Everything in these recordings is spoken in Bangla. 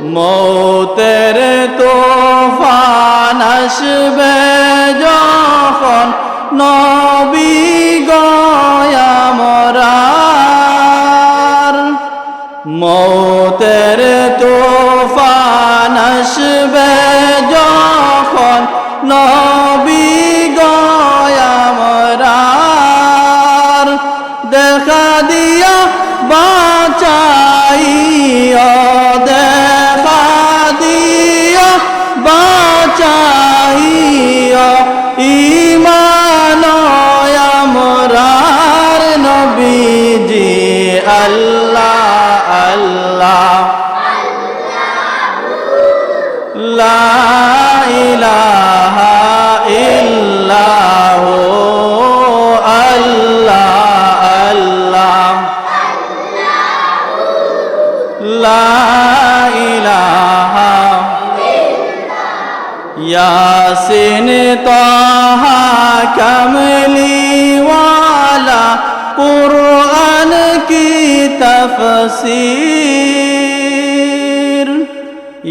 মৌতের তুফান আসবে যখন নবী গয়া মরার মৌতের তুফান আসবে যখন নবী গয়া মরার দেখা দিয়া বাঁচাইয়া দেখা দিয়া বাঁচাইয়া ঈমান আমরার নবীজি আল্লাহ আল্লাহ লা ইলাহা ইল্লাহু আল্লাহ আল্লাহ লা ইলাহা ইয়াসিন তাহা কামলিওয়ালা কুরআন কি তফসির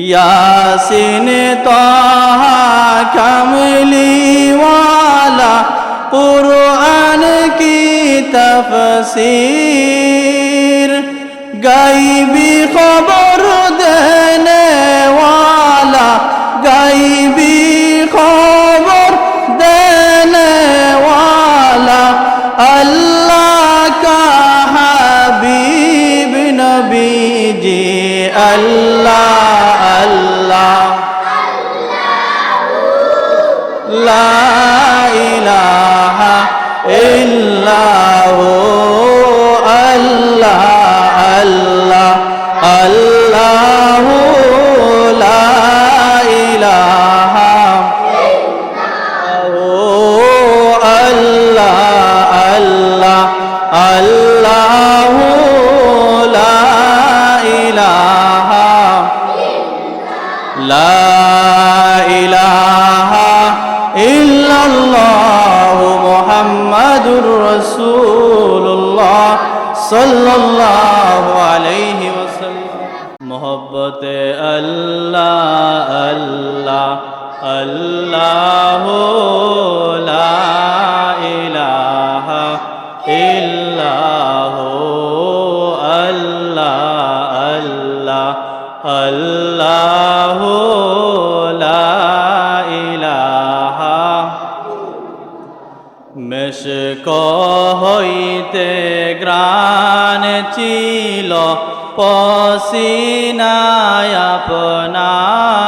ইয়াসিন তাহা কামলিওয়ালা কুরআন কি তফসির গাইবি খবর দেনে ওয়ালা গাইবি খবর দেনে ওয়ালা अल्लाह का हबीब नबी जी अल्लाह अल्लाह ला इलाहा इल्लल्लाहु अल्लाह अल्लाह अल्लाहु ला इलाहा अल्लाह अल्लाह अल्लाहु ला इलाहा इल्लल्लाहु मुहम्मदुर रसूलुल्लाह सल्लल्लाहु अलैहि वसल्लम मोहब्बते अल्लाह अल्लाह अल्लाहु ला इलाहा इल्लल्लाहु अल्लाह अल्लाह अल्लाहु ला इलाहा मेशक हইতে গ্রাণ ছিল পসিনায় আপনার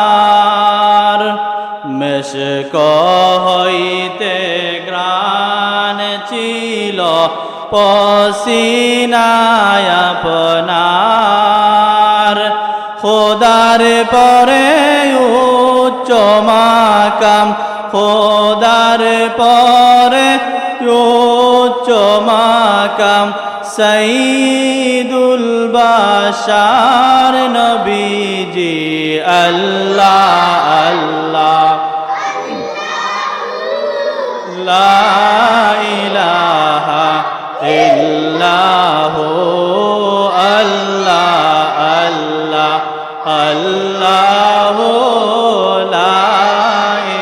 মেশক হইতে গ্রাণ ছিল পসিনায় আপনার খোদার পরে উচ্চ মাকাম খোদার পরে উচ্চ মাকাম সঈদুল বাশার নবীজি আল্লাহ আল্লাহ লা ইলাহা ইল্লাহু আল্লাহ আল্লাহ আল্লাহু লা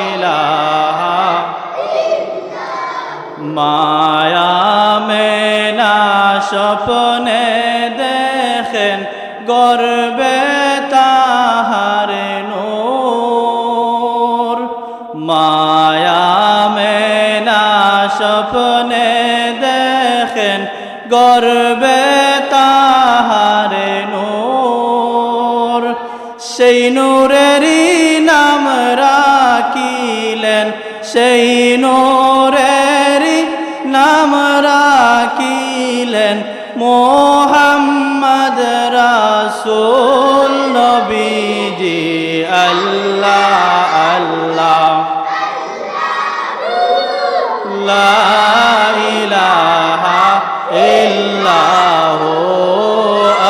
ইলাহা মায়া মেনা স্বপ্নে দেখেন গর্বে তাহার নূর মায়া মেনা স্বপ্নে দেখেন গর্বে তাহার নূর সেই নূরেরই নাম রাখিলেন সেই নূরেরই নাম রাখিলেন মোহাম্মদ রাসূল নবীজি আল্লাহ আল্লাহ লা ইলাহা ইল্লাহু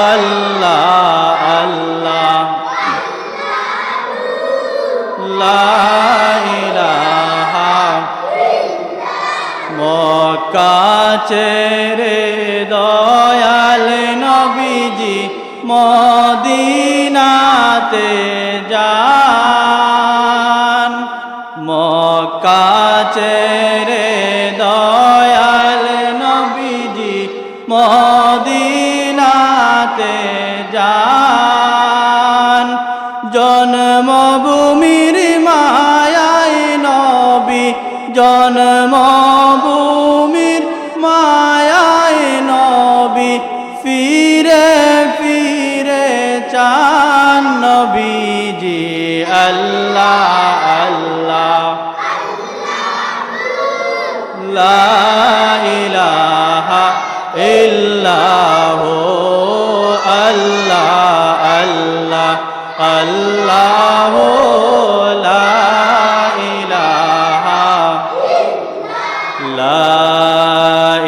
আল্লাহ আল্লাহ লা ইলাহা মক্কা ছেড়ে দয়াল নবীজি মদিনা যান মক্কা ছেড়ে দয়াল নবীজি মদিনাতে যান জন্মভূমির মায়ায় নবী জন্মভূমির মায়ায় নবী ফিরে ফিরে চান নবীজি আল্লাহ আল্লাহ লা ইলাহা ইল্লাহু আল্লাহ আল্লাহ আল্লাহু লা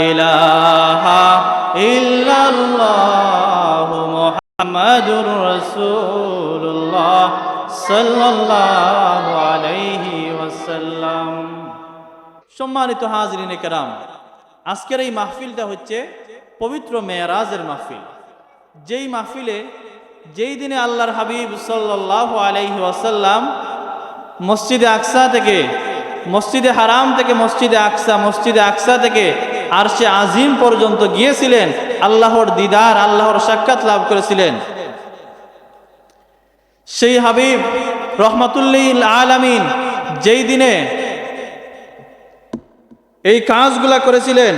ইলাহা ইল্লাল্লাহু মুহাম্মাদুর রাসূলুল্লাহ সাল্লাল্লাহু আলাইহি ওয়াসাল্লাম। সম্মানিত হাজরিনে কেরাম, আজকের এই মাহফিলটা হচ্ছে পবিত্র মেরাজের মাহফিল। যেই মাহফিলে যেই দিনে আল্লাহর হাবিব সাল্লাল্লাহু আলাইহি ওয়াসাল্লাম মসজিদে আকসা থেকে মসজিদে হারাম থেকে মসজিদে আকসা থেকে আরশে আজিম পর্যন্ত গিয়েছিলেন, আল্লাহর দিদার আল্লাহর সাক্ষাৎ লাভ করেছিলেন। সেই হাবিব রহমাতুল্লিল আলামিন যেই দিনে এই কাজগুলা করেছিলেন,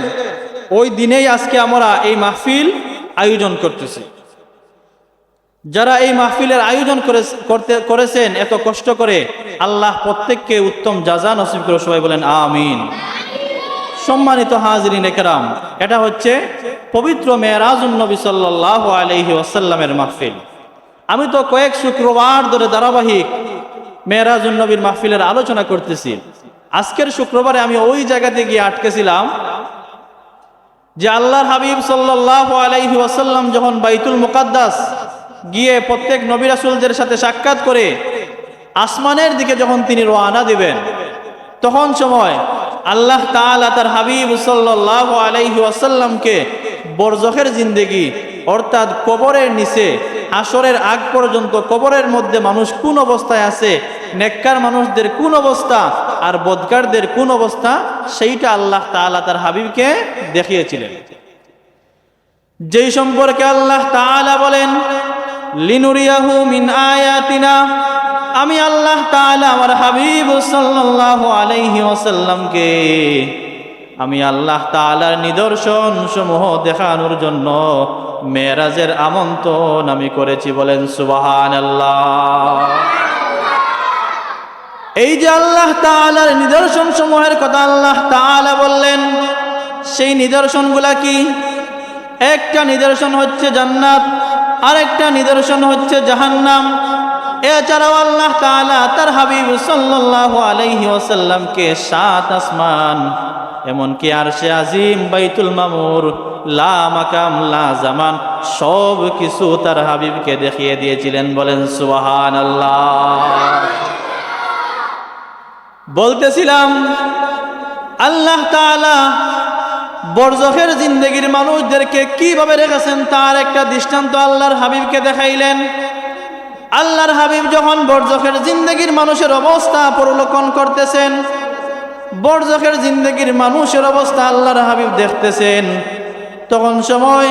ওই দিনেই আজকে আমরা এই মাহফিল আয়োজন করতেছি। যারা এই মাহফিলের আয়োজন করেছেন এত কষ্ট করে, আল্লাহ প্রত্যেককে উত্তম জাযা নসিব করে, সবাই বলেন আমিন। সম্মানিত হাজরিনে কেরাম, এটা হচ্ছে পবিত্র মেরাজুন নবী সাল্লাল্লাহু আলাইহি ওয়াসাল্লামের মাহফিল। আমি তো কয়েক শুক্রবার ধরে ধারাবাহিক মেরাজুন নবীর মাহফিলের আলোচনা করতেছি। আজকের শুক্রবারে আমি ওই জায়গাতে গিয়ে আটকেছিলাম যে আল্লাহর হাবিব সাল্লাল্লাহু আলাইহি ওয়াসাল্লাম যখন বাইতুল মুকাদ্দাস গিয়ে প্রত্যেক নবী রাসূলদের সাথে সাক্ষাৎ করে আসমানের দিকে যখন তিনি রওনা দিবেন, তখন সময় আল্লাহ তাআলা তার হাবিব সাল্লাল্লাহু আলাইহি ওয়াসাল্লামকে বরজখের জিন্দেগি অর্থাৎ কবরের নিচে হাসরের আগ পর্যন্ত কবরের মধ্যে মানুষ কোন অবস্থায় আছে, নেককার মানুষদের কোন অবস্থা আর বদকারদের কোন অবস্থা, সেইটা আল্লাহ তাআলা তার হাবিবকে দেখিয়েছিলেন। যেই সম্পর্কে আল্লাহ তাআলা বলেন লিনুরিয়াহু মিন আয়াতিনা, আমি আল্লাহ তাআলা আমার হাবিব সাল্লাল্লাহু আলাইহি ওয়াসাল্লামকে আমি আল্লাহ তাআলার নিদর্শন সমূহ দেখানোর জন্য মেরাজের আমন্ত্রণ আমি করেছি, বলেন সুবহানাল্লাহ। এই যে আল্লাহ তাআলার নিদর্শন সমূহের কথা আল্লাহ তাআলা বললেন, সেই নিদর্শনগুলা কি? একটা নিদর্শন হচ্ছে জান্নাত, আরেকটা নিদর্শন হচ্ছে জাহান্নাম। এছাড়াও আল্লাহ তাআলা তার হাবিব সাল্লাল্লাহু আলাইহি ওয়াসাল্লামকে সাত আসমান, এমনকি আরশে আজিম, বাইতুল মামুর, লা মাকাম লা জামান, সব কিছু তার হাবিবকে দেখিয়ে দিয়েছিলেন, বলেন সুবহানাল্লাহ। বলতেছিলাম আল্লাহ তাআলা বরজখের জিন্দেগির মানুষদেরকে কিভাবে রেখেছেন তার একটা দৃষ্টান্ত আল্লাহর হাবিবকে দেখাইলেন। আল্লাহর হাবিব যখন বরজখের জিন্দেগির মানুষের অবস্থা পরলোকন করতেছেন, বরজখের জিন্দেগির মানুষের অবস্থা আল্লাহর হাবিব দেখতেছেন, তখন সময়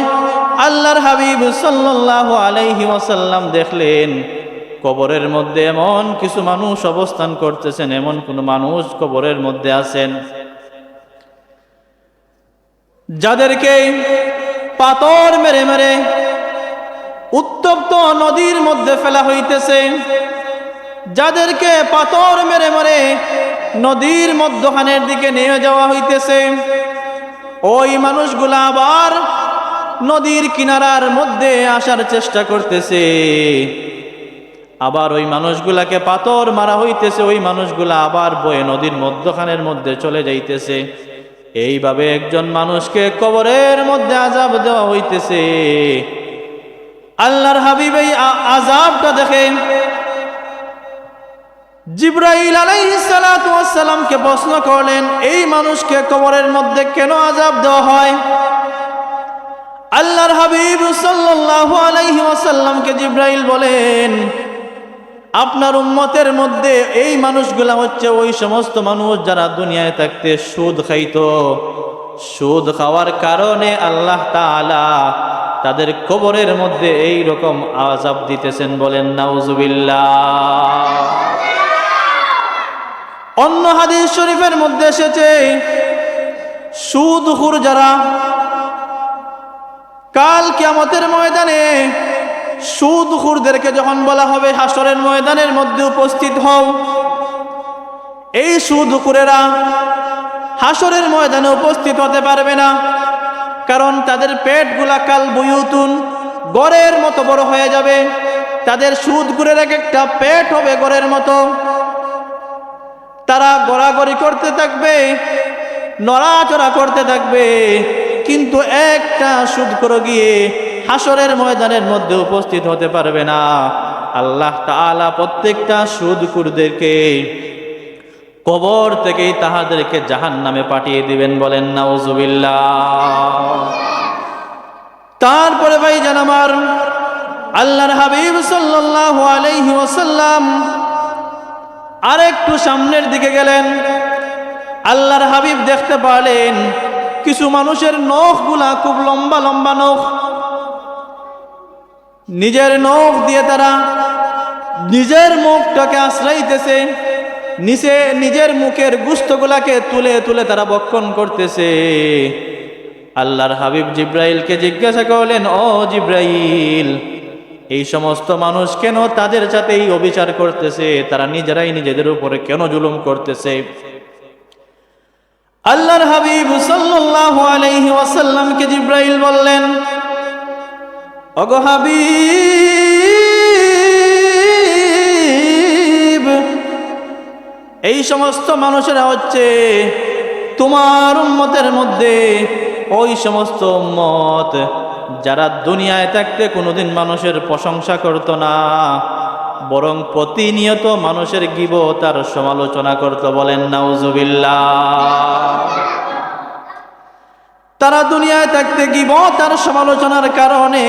আল্লাহর হাবিব সাল্লাল্লাহু আলাইহি ওয়াসাল্লাম দেখলেন কবরের মধ্যে এমন কিছু মানুষ অবস্থান করতেছেন, এমন কোন মানুষ কবরের মধ্যে আছেন যাদেরকে পাথর মেরে মেরে উত্তপ্ত নদীর মধ্যে ফেলা হইতেছে, যাদেরকে পাথর মেরে মেরে নদীর মধ্যখানের দিকে নিয়ে যাওয়া হইতেছে। ওই মানুষগুলা আবার নদীর কিনারার মধ্যে আসার চেষ্টা করতেছে, আবার ওই মানুষগুলাকে পাথর মারা হইতেছে, ওই মানুষগুলা আবার বয়ে নদীর মধ্যখানের মধ্যে চলে যাইতেছে। এইভাবে একজন মানুষকে কবরের মধ্যে আযাব দেওয়া হইতেছে। আল্লাহর হাবিব এই আযাবটা দেখে জিবরাইল আলাইহিস সালাতু ওয়াস সালামকে প্রশ্ন করলেন, এই মানুষকে কবরের মধ্যে কেন আযাব দেওয়া হয়? আল্লাহর হাবিব সাল্লাল্লাহু আলাইহি ওয়াসাল্লামকে জিবরাইল বলেন, আপনার উম্মতের মধ্যে এই মানুষগুলা হচ্ছে ওই সমস্ত মানুষ যারা দুনিয়ায় থাকতে সুদ খাইতো। সুদ খাওয়ার কারণে আল্লাহ তাআলা তাদের কবরের মধ্যে এই রকম আযাব দিতেছেন, বলেন নাউজুবিল্লাহ। অন্য হাদিস শরীফের মধ্যে এসেছে, সুদখোর যারা কাল কিয়ামতের ময়দানে, সুদখোরদেরকে যখন বলা হবে হাসরের ময়দানের মধ্যে উপস্থিত হও, এই সুদখোরেরা হাসরের ময়দানে উপস্থিত হতে পারবে না, কারণ তাদের পেটগুলা কাল বুয়ুতুন, গড়ের মতো বড় হয়ে যাবে। তাদের সুদখোরের এক একটা পেট হবে গড়ের মতো। তারা গড়াগড়ি করতে থাকবে, নড়াচড়া করতে থাকবে, কিন্তু একটা সুদখোর গিয়ে হাসরের ময়দানের মধ্যে উপস্থিত হতে পারবে না। আল্লাহ তাআলা প্রত্যেকটা সুদখোরদেরকে কবর থেকেই তাহাদেরকে জাহান্নামে পাঠিয়ে দিবেন, বলেন নাউজুবিল্লাহ। তারপরে ভাইজান আমার, আল্লাহর হাবিব সাল্লাল্লাহু আলাইহি ওয়াসাল্লাম আরেকটু সামনের দিকে গেলেন। আল্লাহর হাবিব দেখতে পেলেন কিছু মানুষের নখগুলা খুব লম্বা লম্বা নখ। নিজের নখ দিয়ে তারা নিজের মুখটাকে আশ্রাইতেছে, নিজের মুখের গোশতগুলাকে তুলে তুলে তারা ভক্ষণ করতেছে। আল্লাহর হাবিব জিব্রাইলকে জিজ্ঞাসা করলেন, ও জিব্রাইল, এই সমস্ত মানুষ কেন তাদের সাথে এই অবিচার করতেছে? তারা নিজেরাই নিজেদের উপরে কেন জুলুম করতেছে? আল্লাহর হাবিব সাল্লাল্লাহু আলাইহি ওয়াসাল্লামকে জিব্রাইল বললেন, ওগো হাবিব, এই সমস্ত মানুষেরা হচ্ছে তোমার উম্মতের মধ্যে ওই সমস্ত উম্মত যারা দুনিয়ায় থাকতে কোনোদিন মানুষের প্রশংসা করত না, বরং প্রতিনিয়ত মানুষের গীবত আর সমালোচনা করত, বলেন নাউজুবিল্লাহ। তারা দুনিয়ায় থাকতে গীবত আর সমালোচনার কারণে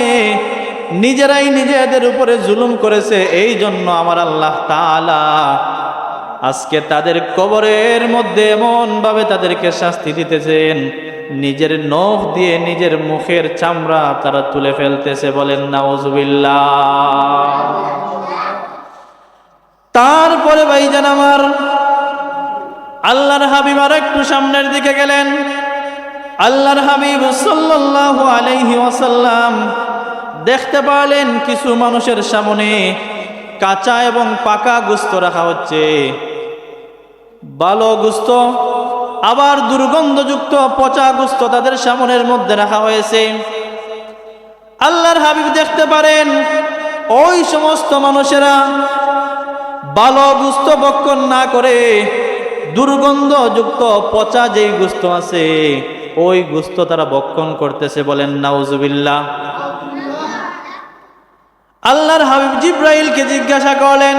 নিজেরাই নিজেদের উপরে জুলুম করেছে। এই জন্য আমার আল্লাহ তাআলা আজকে তাদের কবরের মধ্যে এমন ভাবে তাদেরকে শাস্তি দিতেছেন, নিজের নখ দিয়ে নিজের মুখের চামড়া তারা তুলে ফেলতেছে, বলেন নাউজুবিল্লাহ। তারপরে ভাইজান আমার, আল্লাহর হাবিব আর একটু সামনের দিকে গেলেন। আল্লাহর হাবিব সাল্লাল্লাহু আলাইহি ওয়াসাল্লাম দেখতে পেলেন কিছু মানুষের সামনে কাঁচা এবং পাকা গোশত রাখা হচ্ছে। ভালো গোশত আবার দুর্গন্ধযুক্ত পচা গোশত তাদের সামনের মধ্যে রাখা হয়েছে। আল্লাহর হাবিব দেখতে পারেন ওই সমস্ত মানুষেরা ভালো গোশত ভক্ষণ না করে দুর্গন্ধযুক্ত পচা যেই গোশত আছে ওই গোশত তারা ভক্ষণ করতেছে, বলেন নাউজুবিল্লাহ। আল্লাহর হাবিব জিব্রাইলকে জিজ্ঞাসা করলেন,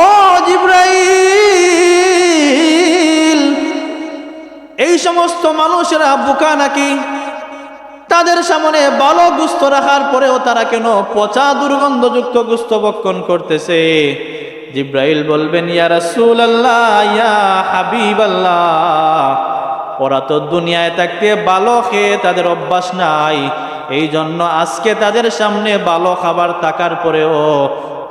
ও জিব্রাইল, এই সমস্ত মানুষেরা বোকা নাকি? তাদের সামনে ভালো গোশত রাখার পরেও তারা কেন পচা দুর্গন্ধযুক্ত গোশত ভক্ষণ করতেছে? জিব্রাইল বলবেন, ইয়া রাসূলুল্লাহ, ইয়া হাবিবাল্লাহ, ওরা তো দুনিয়ায় থাকতে ভালো খেয়ে তাদের অভ্যাস নাই, এই জন্য আজকে তাদের সামনে ভালো খাবার থাকার পরেও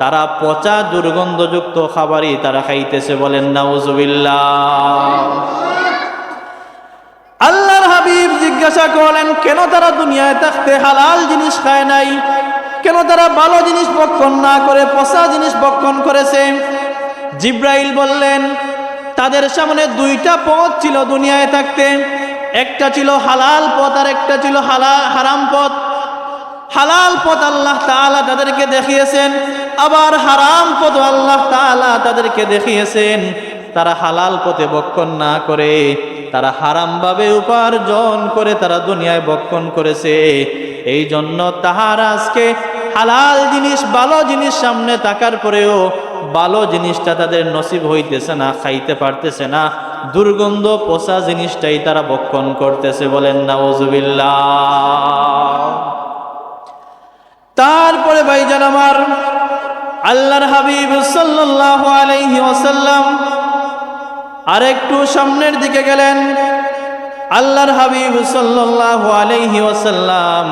তারা পচা দুর্গন্ধযুক্ত খাবারই তারা খাইতেছে, বলেন নাউজুবিল্লাহ। আল্লাহর হাবিব জিজ্ঞাসা করলেন, কেন তারা দুনিয়ায় থাকতে হালাল জিনিস খায় নাই? কেন তারা ভালো জিনিস ভক্ষণ না করে পচা জিনিস ভক্ষণ করেছে? জিব্রাইল বললেন, তাদের সামনে দুইটা পথ ছিল দুনিয়ায় থাকতে, একটা ছিল হালাল পথ আর একটা ছিল হারাম পথ। হালাল পথ আল্লাহ তাআলা তাদেরকে দেখিয়েছেন, আবার হারাম পথ আল্লাহ তাআলা তাদেরকে দেখিয়েছেন। তারা হালাল পথে ভক্ষণ না করে তারা হারামভাবে উপার্জন করে তারা দুনিয়ায় ভক্ষণ করেছে। এই জন্য তাহারা আজকে হালাল জিনিস ভালো জিনিস সামনে থাকার পরেও ভালো জিনিসটা তাদের নসিব হইতেছে না, খাইতে পারতেছে না, দুর্গন্ধ পচা জিনিসটাই তারা ভক্ষণ করতেছে, বলেন নাউজুবিল্লাহ। তারপরে ভাইজান আমার, আল্লাহর হাবিব সাল্লাল্লাহু আলাইহি ওয়াসাল্লাম আরেকটু সামনের দিকে গেলেন। আল্লাহর হাবিব সাল্লাল্লাহু আলাইহি ওয়াসাল্লাম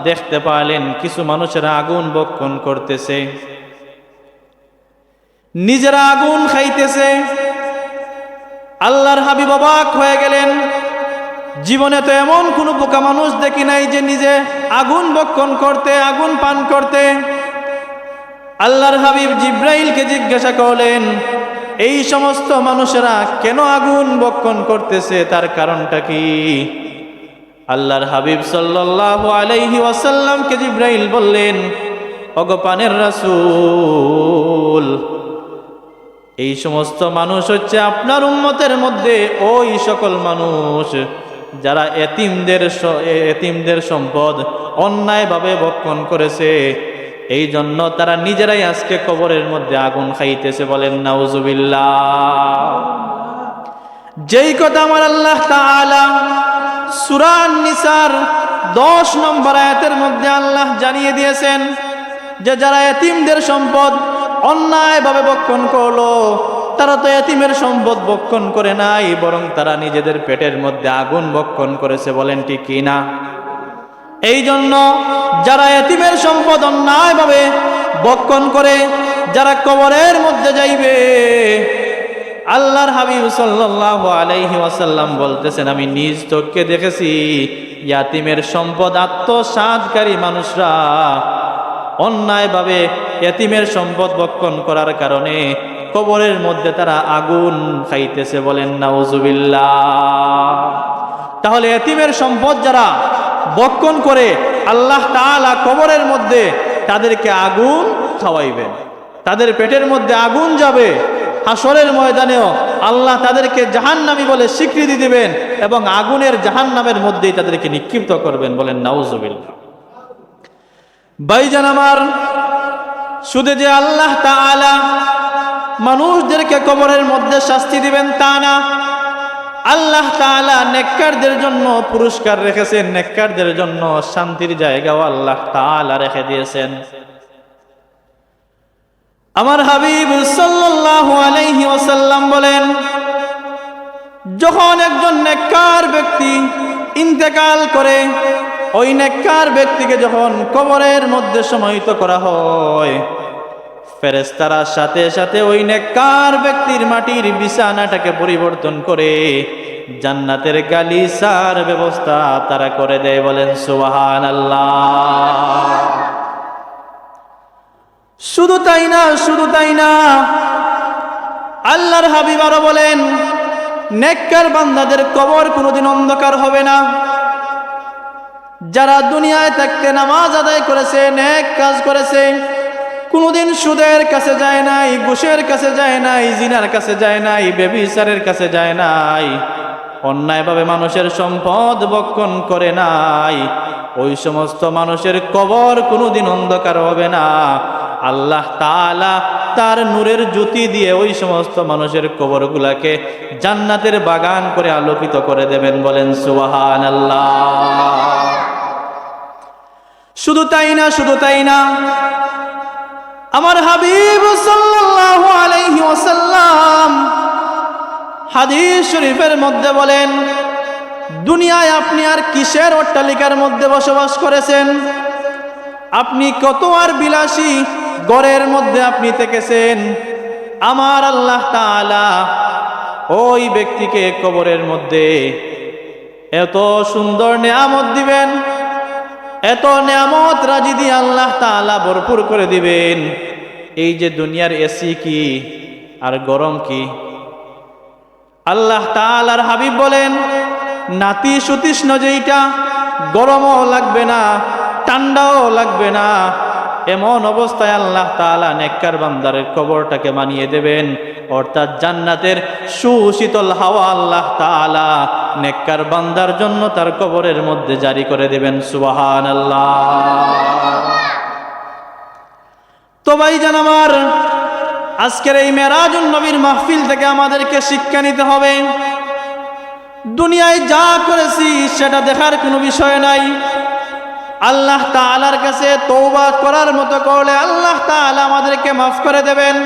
দেখতে পেলেন কিছু মানুষেরা আগুন বক্ষণ করতেছে, নিজেরা আগুন খাইতেছে। আল্লাহর হাবিব অবাক হয়ে গেলেন, জীবনে তো এমন কোনো বোকা মানুষ দেখি নাই যে নিজে আগুন বক্ষণ করতে, আগুন পান করতে। আল্লাহর হাবিব জিব্রাইলকে জিজ্ঞাসা করলেন, এই সমস্ত মানুষেরা কেন আগুন বক্ষণ করতেছে, তার কারণটা কি? আল্লাহর হাবিব সাল্লাল্লাহু আলাইহি ওয়াসাল্লামকে জিব্রাইল বললেন, ওগো পানের রাসূল, এই সমস্ত মানুষ হচ্ছে আপনার উম্মতের মধ্যে ওই সকল মানুষ যারা এতিমদের সম্পদ অন্যায়ভাবে ভক্ষণ করেছে, এই জন্য তারা নিজেরাই আজকে কবরের মধ্যে আগুন খাইতেছে। বলেন নাউজুবিল্লাহ। যেই কথা আমার আল্লাহ তাআলা সূরা আন-নিসার 10 নম্বর আয়াতের মধ্যে আল্লাহ জানিয়ে দিয়েছেন যে যারা এতিমদের সম্পদ অন্যায়ভাবে ভক্ষণ করলো, তারা তো এতিমের সম্পদ ভক্ষণ করে নাই, বরং তারা নিজেদের পেটের মধ্যে আগুন ভক্ষণ করেছে। বলেন ঠিক কি না? এই জন্য যারা এতিমের সম্পদ অন্যায়ভাবে ভক্ষণ করে, যারা কবরের মধ্যে যাইবে, আল্লাহর হাবিব সাল্লাল্লাহু আলাইহি ওয়াসাল্লাম বলতেছেন, আমি নিজ চোখে দেখেছি ইয়াতিমের সম্পদ আত্মসাৎকারী মানুষরা অন্যায়ভাবে এতিমের সম্পদ ভক্ষণ করার কারণে কবরের মধ্যে তারা আগুন খাইতেছে। বলেন নাউজুবিল্লাহ। তাহলে এতিমের সম্পদ যারা ভক্ষণ করে, আল্লাহ তাআলা কবরের মধ্যে তাদেরকে আগুন খাওয়াইবেন, তাদের পেটের মধ্যে আগুন যাবে। হাসরের ময়দানেও আল্লাহ তাদেরকে জাহান্নামী বলে স্বীকৃতি দিবেন এবং আগুনের জাহান্নামের মধ্যেই তাদেরকে নিক্ষিপ্ত করবেন। বলেন নাউজুবিল্লাহ। ভাইজান আমার, শুধু যে আল্লাহ তাআলা মানুষদেরকে কবরের মধ্যে শাস্তি দিবেন তা না, আল্লাহ তাআলা নেককারদের জন্য পুরস্কার রেখেছেন, নেককারদের জন্য শান্তির জায়গাও আল্লাহ তাআলা রেখে দিয়েছেন। আমার হাবিব সাল্লাল্লাহু আলাইহি ওয়াসাল্লাম বলেন, যখন একজন নেককার ব্যক্তি ইন্তেকাল করে, ওই নেককার ব্যক্তিকে যখন কবরের মধ্যে সমাহিত করা হয়, ফেরেশতারা সাথে সাথে ওই নেককার ব্যক্তির মাটির বিছানাটাকে পরিবর্তন করে জান্নাতের গালিচার ব্যবস্থা তারা করে দেয়। বলেন সুবহানাল্লাহ। শুধু তাই না, শুধু তাই না, আল্লাহর হাবিব আরো বলেন, নেককার বান্দাদের কবর কোনোদিন অন্ধকার হবে না। যারা দুনিয়ায় থাকতে নামাজ আদায় করেছে, নেক কাজ করেছে, কোনোদিন সুদের কাছে যায় নাই, ঘুষের কাছে যায় নাই, জিনার কাছে যায় নাই, ব্যভিচারের কাছে যায় নাই, অন্যায়ভাবে মানুষের সম্পদ ভক্ষণ করে নাই, ওই সমস্ত মানুষের কবর কোনোদিন অন্ধকার হবে না। আল্লাহ তাআলা তার নূরের জ্যোতি দিয়ে ওই সমস্ত মানুষের কবরগুলাকে জান্নাতের বাগান করে আলোকিত করে দেবেন। বলেন সুবহানাল্লাহ। শুধু তাই না, শুধু তাই না, আমার হাবিব সাল্লাল্লাহু আলাইহি ওয়াসাল্লাম হাদিস শরীফের মধ্যে বলেন, দুনিয়ায় আপনি আর কিসের অট্টালিকার মধ্যে বসবাস করেছেন, আপনি কত আর বিলাসী ঘরের মধ্যে আপনি থেকেছেন, আমার আল্লাহ তাআলা ওই ব্যক্তিকে কবরের মধ্যে এত সুন্দর নেয়ামত দিবেন, এত নেয়ামত রাজি দিয়ে আল্লাহ তাআলা ভরপুর করে দিবেন। এই যে দুনিয়ার এসি কি আর গরম কি, আল্লাহ তাআলার হাবিব বলেন, নাতি সুতৃষ্ণ যেইটা, গরমও লাগবে না, ঠান্ডাও লাগবে না, এমন অবস্থায় আল্লাহ তাআলা নেককার বান্দারের কবরটাকে বানিয়ে দেবেন। অর্থাৎ জান্নাতের সুশীতল হাওয়া আল্লাহ তাআলা নেককার বান্দার জন্য তার কবরের মধ্যে জারি করে দেবেন। সুবহানাল্লাহ। তো ভাইজান আমার, আজকের এই মেরাজুন নবীর মাহফিল থেকে আমাদেরকে শিক্ষা নিতে হবে, দুনিয়ায় যা করেছি সেটা দেখার কোনো বিষয় নাই, আল্লাহ তাআলার কাছে তওবা করার মতো করলে আল্লাহ তাআলা আমাদেরকে মাফ করে দেবেন।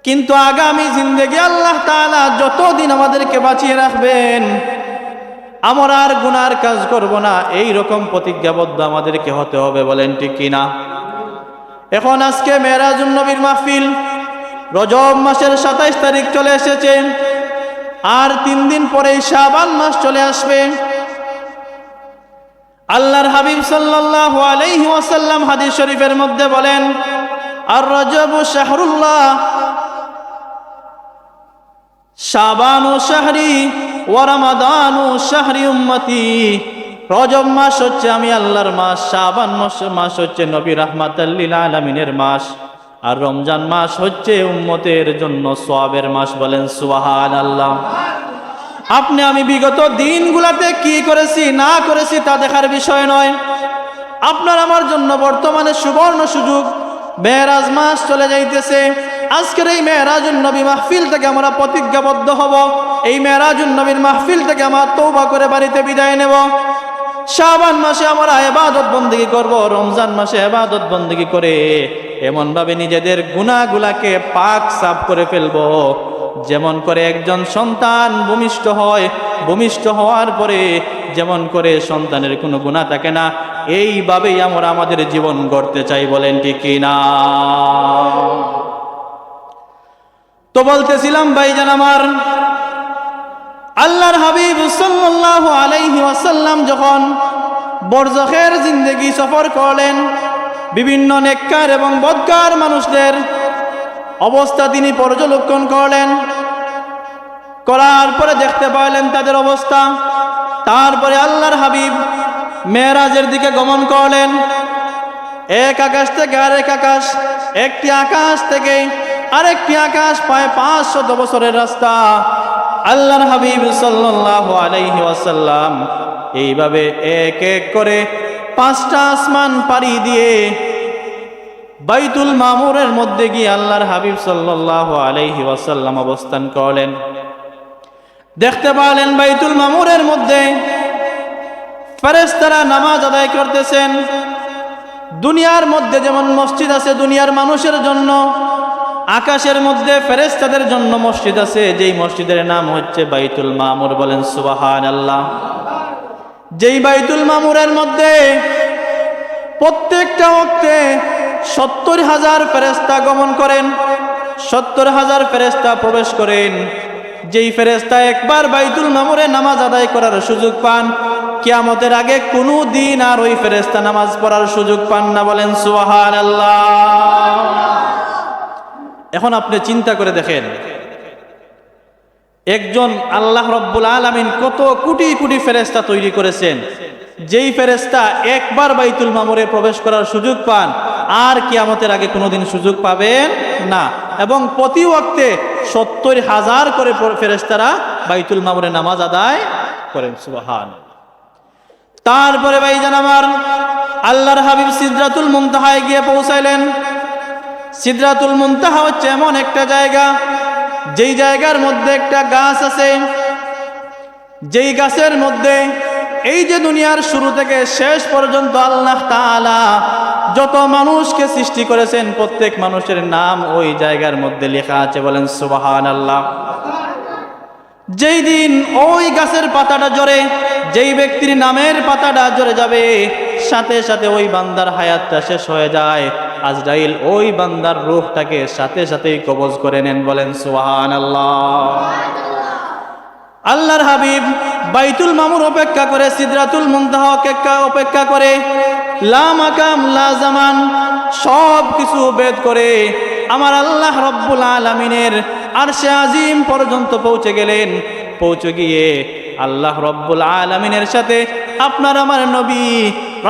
কিন্তু আগামী জিন্দেগি আল্লাহ তাআলা যতদিন আমাদেরকে বাঁচিয়ে রাখবেন আমরা আর গুনার কাজ করব না, এই রকম প্রতিজ্ঞাবদ্ধ আমাদেরকে হতে হবে। বলেন ঠিক কিনা? এখন আজকে মেরাজুন নবীর মাহফিল, রজব মাসের 27 তারিখ চলে এসেছে, আর 3 দিন পরেই শাবান মাস চলে আসবে। আল্লাহর হাবিব সাল্লাল্লাহু আলাইহি ওয়াসাল্লাম হাদিস শরীফের মধ্যে বলেন, আর রজবু শাহরুল্লাহ শাবানু শাহরি ওয়া রমাদানু শাহরি উম্মতি। রজব মাস হচ্ছে আমি আল্লাহর মাস, শাবান মাস হচ্ছে নবী রাহমাতাল লিল আলামিনের মাস, আর রমজান মাস হচ্ছে উম্মতের জন্য সওয়াবের মাস। বলেন সুবহানাল্লাহ। আপনি আমি বিগত দিনগুলোতে কি করেছি না করেছি তা দেখার বিষয় নয়। আপনার আমার জন্য বর্তমানে সুবর্ণ সুযোগ, মেরাজ মাস চলে যাইতেছে। আজকের এই মেরাজুন নবী মাহফিল থেকে আমরা প্রতিজ্ঞাবদ্ধ হব, এই মেরাজুন নবীর মাহফিল থেকে আমরা তওবা করে বাড়িতে বিদায় নেব। শাবান মাসে আমরা ইবাদত বন্দেগী করব, রমজান মাসে ইবাদত বন্দেগী করে এমন ভাবে নিজেদের গুনাহগুলাকে পাক সাফ করে ফেলবো, যেমন করে একজন সন্তান ভূমিষ্ঠ হয়, ভূমিষ্ঠ হওয়ার পরে যেমন করে সন্তানের কোনো গুনাহ থাকে না, এইভাবেই আমরা আমাদের জীবন গড়তে চাই। বলেন ঠিক কিনা? তো বলতেছিলাম ভাইজান আমার, আল্লাহর হাবিব সাল্লাল্লাহু আলাইহি ওয়াসাল্লাম যখন বরজখের জিন্দেগি সফর করলেন, বিভিন্ন নেককার এবং বদকার মানুষদের অবস্থা তিনি পর্যবেক্ষণ করলেন, করার পরে দেখতে পাইলেন তাদের অবস্থা। তারপরে আল্লাহর হাবিব মেরাজের দিকে গমন করলেন। এক আকাশ থেকে আরেক আকাশ, একটি আকাশ থেকে আরেকটি আকাশ, প্রায় 500 বছরের রাস্তা। আল্লাহর হাবিব সাল্লাল্লাহু আলাইহি ওয়াসাল্লাম এইভাবে এক এক করে 5টা আসমান পাড়ি দিয়ে বাইতুল মামুরের মধ্যে গিয়ে আল্লাহর হাবিব সাল্লাল্লাহু আলাইহি ওয়াসাল্লাম অবস্থান করলেন। দেখতে পেলেন বাইতুল মামুরের মধ্যে ফেরেশতারা নামাজ আদায় করতেছেন। দুনিয়ার মধ্যে যেমন মসজিদ আছে দুনিয়ার মানুষের জন্য, আকাশের মধ্যে ফেরেশতাদের জন্য মসজিদ আছে, যেই মসজিদের নাম হচ্ছে বাইতুল মামুর। বলেন সুবহানাল্লাহ। যেই বাইতুল মামুরের মধ্যে প্রত্যেকটা ওয়াক্তে 70,000 ফেরেশতা গমন করেন, 70,000 ফেরেশতা প্রবেশ করেন। যেই ফেরেশতা একবার বাইতুল মামুরে নামাজ আদায় করার সুযোগ পান, কিয়ামতের আগে কোনো দিন আর ওই ফেরেশতা নামাজ পড়ার সুযোগ পান না। বলেন সুবহানাল্লাহ। এখন আপনি চিন্তা করে দেখেন, একজন আল্লাহ রব্বুল আলামিন কত কোটি কোটি ফেরেশতা তৈরি করেছেন, যেই ফেরেশতা একবার বাইতুল মামুরে প্রবেশ করার সুযোগ পান আর কিয়ামতের আগে কোনোদিন সুযোগ পাবেন না। এবং প্রতি ওয়াক্তে 70,000 করে ফেরেশতারা বাইতুল মামুরে নামাজ আদায় করেন। সুবহানাল্লাহ। তারপরে ভাইজান আমার, আল্লাহর হাবিব সিদরাতুল মুনতাহায় গিয়ে পৌঁছাইলেন। সিদরাতুল মুনতাহা হচ্ছে এমন একটা জায়গা, যেই জায়গার মধ্যে একটা গাছ আছে, যেই গাছের মধ্যে এই যে দুনিয়ার শুরু থেকে শেষ পর্যন্ত আল্লাহ তাআলা যত মানুষকে সৃষ্টি করেছেন প্রত্যেক মানুষের নাম ওই জায়গার মধ্যে লেখা আছে। বলেন সুবহানাল্লাহ। যেই দিন ওই গাছের পাতাটা ঝরে, যেই ব্যক্তির নামের পাতাটা ঝরে যাবে, সাথে সাথে ওই বান্দার হায়াতটা শেষ হয়ে যায়। আজরাইল ওই বান্দার রূহটাকে সাথে সাথেই কবজ করে নেন। বলেন সুবহানাল্লাহ। আল্লাহর হাবিব বাইতুল মামুর অপেক্ষা করে, সিদরাতুল মুনতাহা অপেক্ষা করে, লা মাকাম লা জামান সব কিছু ভেদ করে আমার আল্লাহ রব্বুল আলামিনের আরশে আজিম পর্যন্ত পৌঁছে গেলেন। পৌঁছে গিয়ে আল্লাহ রব্বুল আলামিনের সাথে আপনার আমার নবী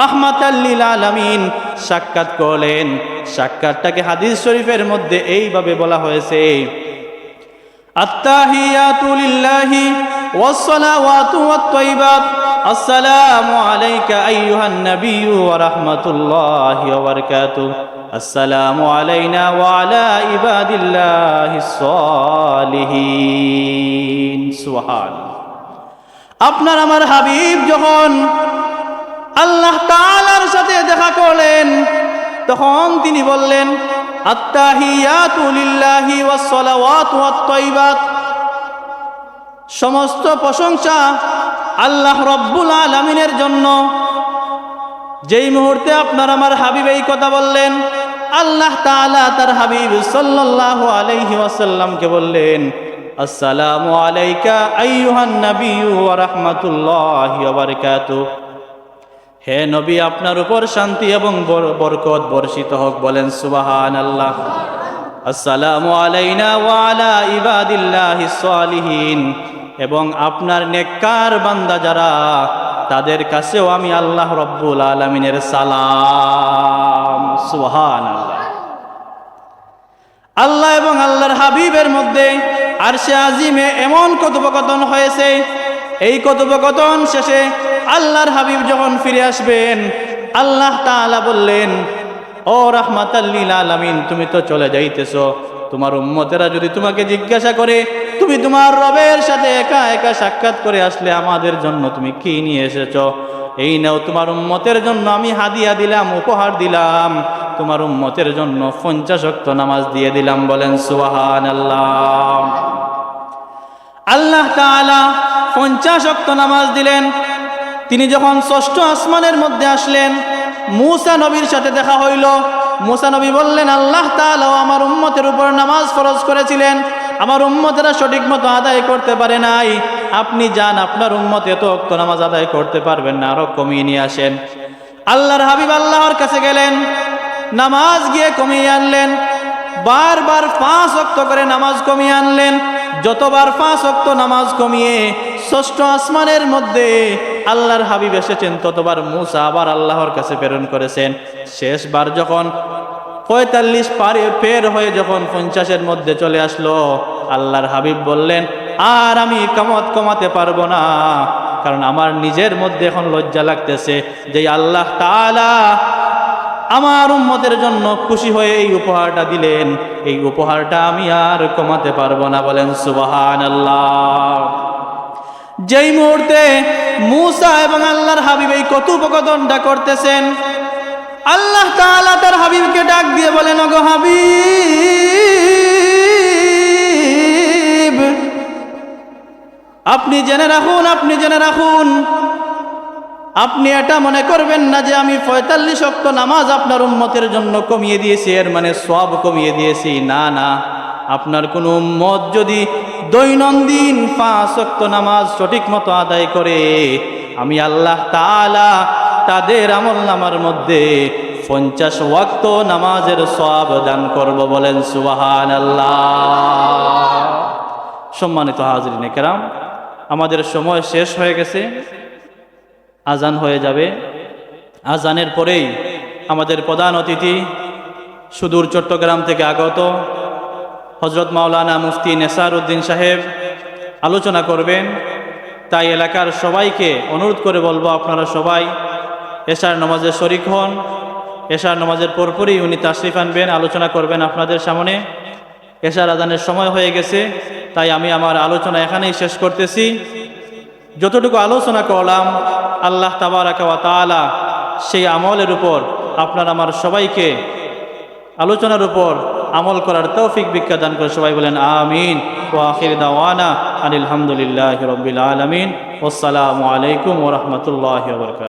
রাহমাতাল লিল আলামিন সাক্ষাৎ করলেন। সাক্ষাৎটাকে হাদিস শরীফের মধ্যে এইভাবে বলা হয়েছে, আত্তাহিয়াতু লিল্লাহি ওয়াস সালাওয়াতু ওয়াত তাইয়িবাত আসসালামু আলাইকা আইয়ুহান নাবিয়্যু ওয়া রাহমাতুল্লাহি ওয়া বারাকাতুহু আসসালামু আলাইনা ওয়া আলা ইবাদিল্লাহিস সালিহিন। সুবহানাল্লাহ। আপনার আমার হাবিব যখন আল্লাহ তাআলার সাথে দেখা করলেন। তখন তিনি বললেন, আত্তাহিয়াতু লিল্লাহি ওয়াস সালাওয়াতু ওয়াত তাইয়্যিবাত, সমস্ত প্রশংসা আল্লাহ রব্বুল আলামিনের জন্য। যেই মুহূর্তে আপনার আমার হাবিব এই কথা বললেন, আল্লাহ তাআলা তার হাবিব সাল্লাল্লাহু আলাইহি ওয়াসাল্লামকে বললেন, আসসালামু আলাইকা আইয়ুহান নাবিয়্যু ওয়া রাহমাতুল্লাহি ওয়া বারাকাতুহু, হে নবী আপনার উপর শান্তি এবং বরকত বর্ষিত হোক। বলেন সুবহানাল্লাহ। আসসালামু আলাইনা ওয়া আলা ইবাদিল্লাহিস সালিহিন, এবং আপনার নেককার বান্দা যারা তাদের কাছেও আমি আল্লাহ রব্বুল আলামিনের সালাম। সুবহানাল্লাহ। আল্লাহ এবং আল্লাহর হাবিবের মধ্যে আরশে আজিমে এমন কথোপকথন হয়েছে, এই কথোপকথন শেষে আল্লাহর হাবিব যখন ফিরে আসবেন, আল্লাহ তাআলা বললেন, ও রাহমাতাল লিল আলামিন, তুমি তো চলে যাইতেছো, তোমার উম্মতেরা যদি তোমাকে জিজ্ঞাসা করে তুমি তোমার রবের সাথে একা একা সাক্ষাৎ করে আসলে আমাদের জন্য তুমি কি নিয়ে এসেছো, এই নাও তোমার উম্মতের জন্য আমি হাদিয়া দিলাম, উপহার দিলাম, তোমার উম্মতের জন্য 50 ওয়াক্ত নামাজ দিয়ে দিলাম। বলেন সুবহানাল্লাহ। আল্লাহ তাআলা 50 ওয়াক্ত নামাজ দিলেন। তিনি যখন ষষ্ঠ আসমানের মধ্যে আসলেন, মূসা নবীর সাথে দেখা হইল। মূসা নবী বললেন, আল্লাহ তাআলা আমার উম্মতের উপর নামাজ ফরজ করেছিলেন, আমার উম্মতেরা সঠিক মতো আদায় করতে পারে নাই, আপনি যান, আপনার উম্মত এত ওয়াক্ত নামাজ আদায় করতে পারবেন না, আরো কমিয়ে নিয়ে আসেন। আল্লাহর হাবিব আল্লাহর কাছে গেলেন, নামাজ গিয়ে কমিয়ে আনলেন, বারবার 5 ওয়াক্ত করে নামাজ কমিয়ে আনলেন। যতবার 5 ওয়াক্ত নামাজ কমিয়ে ষষ্ঠ আসমানের মধ্যে আল্লাহর হাবিব এসেছেন, ততবার মূসা আবার আল্লাহর কাছে প্রেরণ করেছেন। শেষবার যখন 45 পের হয়ে যখন 50-এর মধ্যে চলে আসলো, আল্লাহর হাবিব বললেন, আর আমি কামত কমাতে পারবো না, কারণ আমার নিজের মধ্যে এখন লজ্জা লাগতেছে যে আল্লাহ তাআলা আমার উম্মতের জন্য খুশি হয়ে এই উপহারটা দিলেন, এই উপহারটা আমি আর কমাতে পারবো না। বলেন সুবহানাল্লাহ। যেই মুহূর্তে মূসা এবং আল্লাহর হাবিব এই কথোপকথনটা করতেছেন, আল্লাহ তাআলা তার হাবিবকে ডাক দিয়ে বলেন, ওগো হাবিব, আপনি জেনে রাখুন, আপনি জেনে রাখুন, আপনি এটা মনে করবেন না যে আমি 45 ওয়াক্ত নামাজ আপনার উম্মতের জন্য কমিয়ে দিয়েছি, এর মানে সওয়াব কমিয়ে দিয়েছি। না না, আপনার কোন উম্মত যদি দৈনন্দিন 5 ওয়াক্ত নামাজ সঠিক মতো আদায় করে, আমি আল্লাহ তাআলা তাদের আমলনামার মধ্যে 50 ওয়াক্ত নামাজের সওয়াব দান করব। বলেন সুবহানাল্লাহ। সম্মানিত হাজরিনে কেরাম, আমাদের সময় শেষ হয়ে গেছে, আজান হয়ে যাবে। আজানের পরেই আমাদের প্রধান অতিথি সুদূর চট্টগ্রাম থেকে আগত হযরত মাওলানা মুফতি নেসার উদ্দিন সাহেব আলোচনা করবেন। তাই এলাকার সবাইকে অনুরোধ করে বলবো, আপনারা সবাই এশার নামাজে শরীক হন। এশার নামাজের পরপরই উনি তাশরিফ আনবেন, আলোচনা করবেন আপনাদের সামনে। এশার আজানের সময় হয়ে গেছে, তাই আমি আমার আলোচনা এখানেই শেষ করতেছি। যতটুকু আলোচনা করলাম, আল্লাহ তাবারাকা ওয়া তাআলা সেই আমলের উপর আপনার আমার সবাইকে আলোচনার উপর আমল করার তৌফিক ভিক্ষা দান করে। সবাই বলেন আমিন। ওয়া আখির দাওয়ানা আনিল হামদুলিল্লাহি রাব্বিল আলামিন। ওয়াসসালামু আলাইকুম ওয়া রাহমাতুল্লাহি ওয়া বারাকাতুহু।